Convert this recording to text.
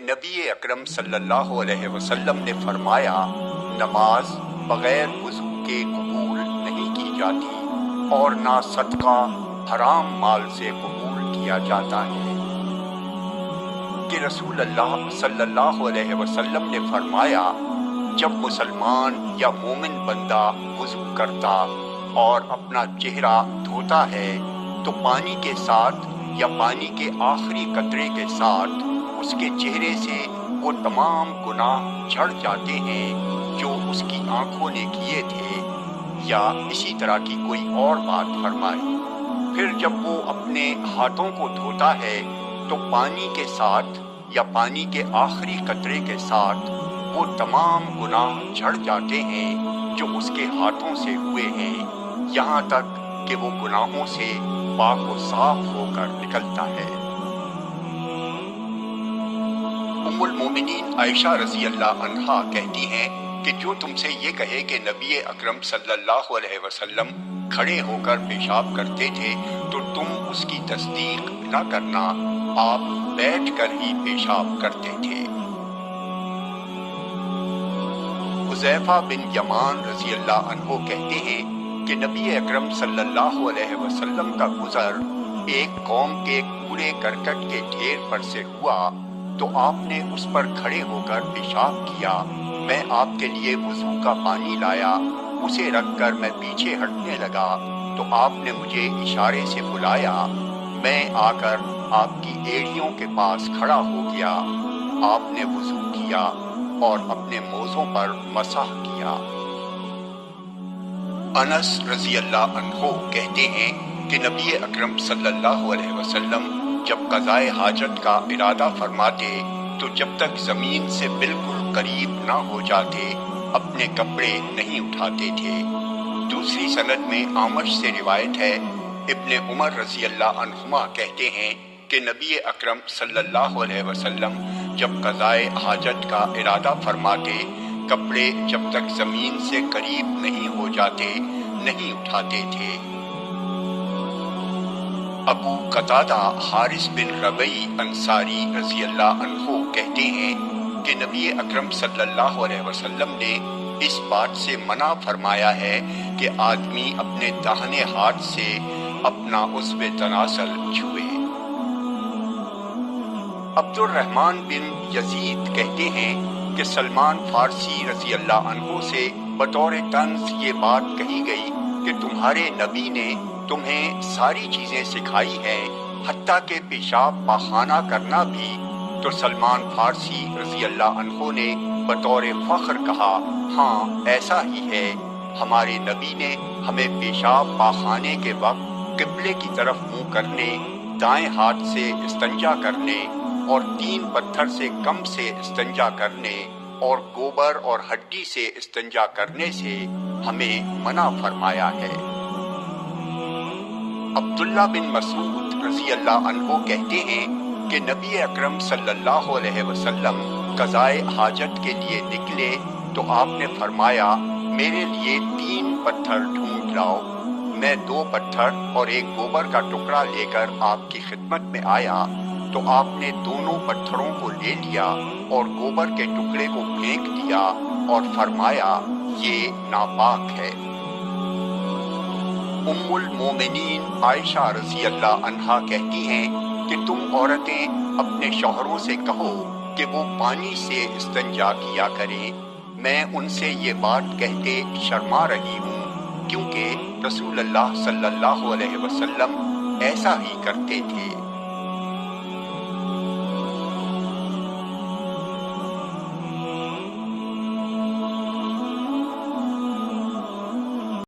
نبی اکرم صلی اللہ علیہ وسلم نے فرمایا نماز بغیر وضو کے قبول نہیں کی جاتی اور نہ صدقہ حرام مال سے قبول کیا جاتا ہے کہ رسول اللہ صلی اللہ علیہ وسلم نے فرمایا جب مسلمان یا مومن بندہ وضو کرتا اور اپنا چہرہ دھوتا ہے تو پانی کے ساتھ یا پانی کے آخری قطرے کے ساتھ اس کے چہرے سے وہ تمام گناہ جھڑ جاتے ہیں جو اس کی آنکھوں نے کیے تھے، یا اسی طرح کی کوئی اور بات فرمائی۔ پھر جب وہ اپنے ہاتھوں کو دھوتا ہے تو پانی کے ساتھ یا پانی کے آخری قطرے کے ساتھ وہ تمام گناہ جھڑ جاتے ہیں جو اس کے ہاتھوں سے ہوئے ہیں، یہاں تک کہ وہ گناہوں سے پاک و صاف ہو کر نکلتا ہے۔ ام المومنین عائشہ رضی اللہ عنہا کہتی ہیں کہ جو تم سے یہ کہے کہ نبی اکرم صلی اللہ علیہ وسلم کھڑے ہو کر پیشاب کرتے تھے تو تم اس کی تصدیق نہ کرنا، آپ بیٹھ کر ہی پیشاب کرتے تھے۔ حذیفہ بن یمان رضی اللہ عنہ کہتے ہیں کہ نبی اکرم صلی اللہ علیہ وسلم کا گزر ایک قوم کے کوڑے کرکٹ کے ڈھیر پر سے ہوا تو آپ نے اس پر کھڑے ہو کر پیشاب کیا۔ میں آپ کے لیے وضو کا پانی لایا، اسے رکھ کر میں پیچھے ہٹنے لگا تو آپ نے مجھے اشارے سے بلایا، میں آ کر آپ کی ایڑیوں کے پاس کھڑا ہو گیا، آپ نے وضو کیا اور اپنے موزوں پر مسح کیا۔ انس رضی اللہ عنہ کہتے ہیں کہ نبی اکرم صلی اللہ علیہ وسلم جب قضائے حاجت کا ارادہ فرماتے تو جب تک زمین سے بالکل قریب نہ ہو جاتے اپنے کپڑے نہیں اٹھاتے تھے۔ دوسری سند میں آمش سے روایت ہے، ابن عمر رضی اللہ عنہما کہتے ہیں کہ نبی اکرم صلی اللہ علیہ وسلم جب قضائے حاجت کا ارادہ فرماتے کپڑے جب تک زمین سے قریب نہیں ہو جاتے نہیں اٹھاتے تھے۔ ابو قتادہ حارث بن ربیع انصاری رضی اللہ عنہ کہتے ہیں کہ نبی اکرم صلی اللہ علیہ وسلم نے اس بات سے منع فرمایا ہے کہ آدمی اپنے داہنے ہاتھ سے اپنا عضو تناسل چھوئے۔ عبد الرحمن بن یزید کہتے ہیں کہ سلمان فارسی رضی اللہ عنہ سے بطور طنز یہ بات کہی گئی کہ تمہارے نبی نے تمہیں ساری چیزیں سکھائی ہیں، حتیٰ کہ پیشاب پاخانہ کرنا بھی، تو سلمان فارسی رضی اللہ عنہ نے بطور فخر کہا ہاں ایسا ہی ہے، ہمارے نبی نے ہمیں پیشاب پاخانے کے وقت قبلے کی طرف منہ کرنے، دائیں ہاتھ سے استنجا کرنے اور 3 پتھر سے کم سے استنجا کرنے اور گوبر اور ہڈی سے استنجا کرنے سے ہمیں منع فرمایا ہے۔ عبداللہ بن مسعود رضی اللہ عنہ کہتے ہیں کہ نبی اکرم صلی اللہ علیہ وسلم قضائے حاجت کے لیے نکلے تو آپ نے فرمایا میرے لیے 3 پتھر ڈھونڈ لاؤ۔ میں 2 پتھر اور ایک گوبر کا ٹکڑا لے کر آپ کی خدمت میں آیا تو آپ نے دونوں پتھروں کو لے لیا اور گوبر کے ٹکڑے کو پھینک دیا اور فرمایا یہ ناپاک ہے۔ ام المومنین عائشہ رضی اللہ عنہا کہتی ہیں کہ تم عورتیں اپنے شوہروں سے کہو کہ وہ پانی سے استنجا کیا کریں، میں ان سے یہ بات کہتے شرما رہی ہوں کیونکہ رسول اللہ صلی اللہ علیہ وسلم ایسا ہی کرتے تھے۔